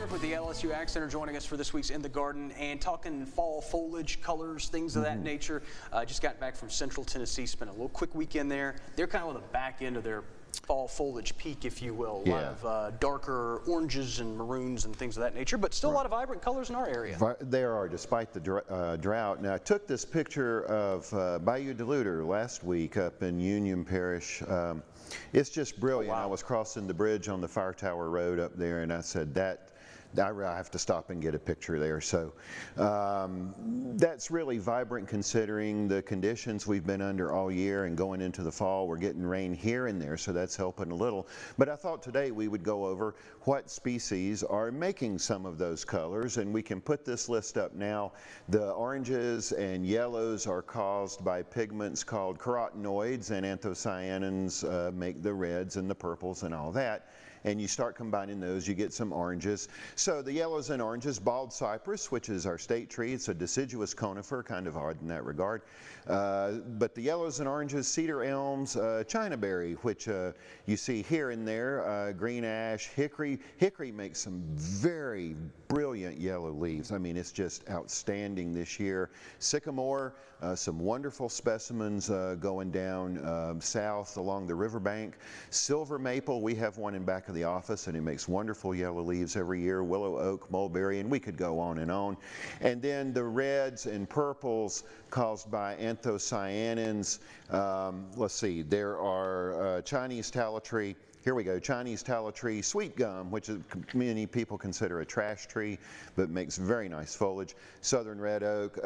Joseph with the LSU Ag Center joining us for this week's In the Garden and talking fall foliage, colors, things of that nature. Just got back from Central Tennessee, spent a little quick weekend there. They're kind of on the back end of their fall foliage peak, if you will. A lot of darker oranges and maroons and things of that nature, but still a lot of vibrant colors in our area. There are, despite the drought. Now, I took this picture of Bayou Deluder last week up in Union Parish. It's just brilliant. I was crossing the bridge on the Fire Tower Road up there, and I said I have to stop and get a picture there. So that's really vibrant considering the conditions we've been under all year, and going into the fall we're getting rain here and there, so that's helping a little. But I thought today we would go over what species are making some of those colors, and we can put this list up now. The oranges and yellows are caused by pigments called carotenoids, and anthocyanins make the reds and the purples and all that. And you start combining those, you get some oranges. So the yellows and oranges, bald cypress, which is our state tree. It's a deciduous conifer, kind of odd in that regard. But the yellows and oranges, cedar elms, chinaberry, which you see here and there, green ash, hickory. Hickory makes some very brilliant yellow leaves. I mean, it's just outstanding this year. Sycamore, some wonderful specimens going down south along the riverbank. Silver maple, we have one in back of the office, and it makes wonderful yellow leaves every year. Willow oak, mulberry, and we could go on and on. And then the reds and purples caused by anthocyanins. Let's see, there are Chinese tallow tree. Here we go, Chinese tallow tree, sweet gum, which is, many people consider a trash tree, but makes very nice foliage. Southern red oak,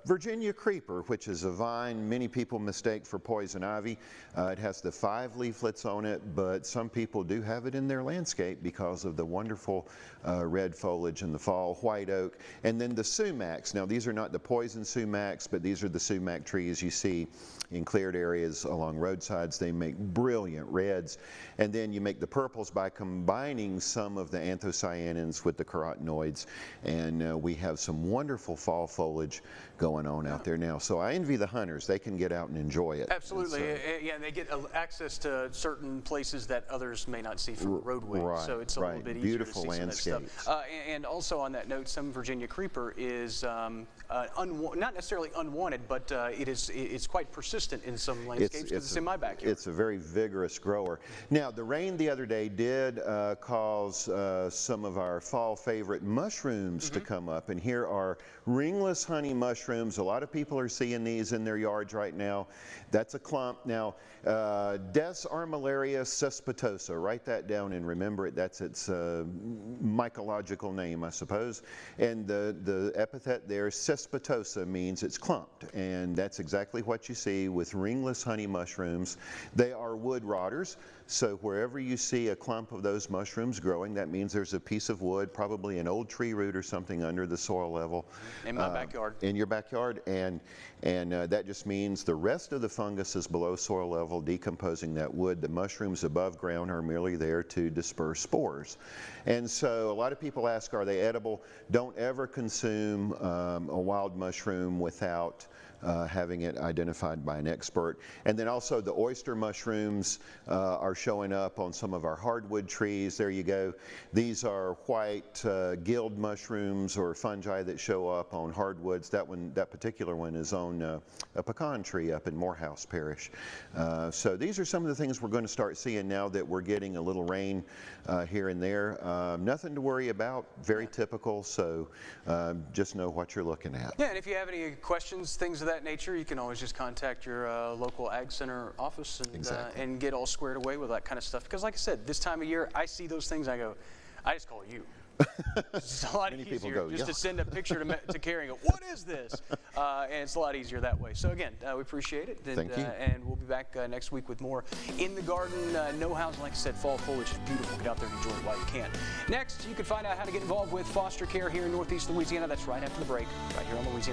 Virginia creeper, which is a vine many people mistake for poison ivy. It has the 5 leaflets on it, but some people do have it in their landscape because of the wonderful red foliage in the fall. White oak, and then the sumacs. Now, these are not the poison sumacs, but these are the sumac trees you see in cleared areas along roadsides. They make brilliant reds. And then you make the purples by combining some of the anthocyanins with the carotenoids, and we have some wonderful fall foliage going on out there now. So I envy the hunters. They can get out and enjoy it. Absolutely. Yeah, they get access to certain places that others may not see from the roadway, so it's a little bit easier beautiful to see landscapes. some of that stuff. And also on that note, some Virginia creeper is not necessarily unwanted, but it's quite persistent in some landscapes because it's in my backyard. It's a very vigorous grower. Now, the rain the other day did cause some of our fall favorite mushrooms to come up, and here are ringless honey mushrooms. A lot of people are seeing these in their yards right now. That's a clump. Now, Des armillaria cespitosa, write that down and remember it. That's its mycological name, I suppose. And the epithet there, cespitosa, means it's clumped, and that's exactly what you see with ringless honey mushrooms. They are wood rotters, so wherever you see a clump of those mushrooms growing, that means there's a piece of wood, probably an old tree root or something under the soil level. In my backyard. In your backyard, and that just means the rest of the fungus is below soil level, decomposing that wood. The mushrooms above ground are merely there to disperse spores. And so a lot of people ask, are they edible? Don't ever consume a wild mushroom without having it identified by an expert. And then also the oyster mushrooms are showing up on some of our hardwood trees. There you go. These are white gilled mushrooms or fungi that show up on hardwoods. That particular one is on a pecan tree up in Morehouse Parish. So these are some of the things we're going to start seeing now that we're getting a little rain here and there. Nothing to worry about, very typical, so just know what you're looking at. Yeah, and if you have any questions, things of that nature, you can always just contact your local Ag Center office and get all squared away with that kind of stuff. Because like I said, this time of year, I see those things, I go, I just call you. It's a lot easier just to send a picture to Kerry and go, what is this? And it's a lot easier that way. So again, we appreciate it. And, Thank you. And we'll be back next week with more In the Garden know-hows. Like I said, fall foliage is beautiful. Get out there and enjoy it while you can. Next, you can find out how to get involved with foster care here in Northeast Louisiana. That's right after the break, right here on Louisiana.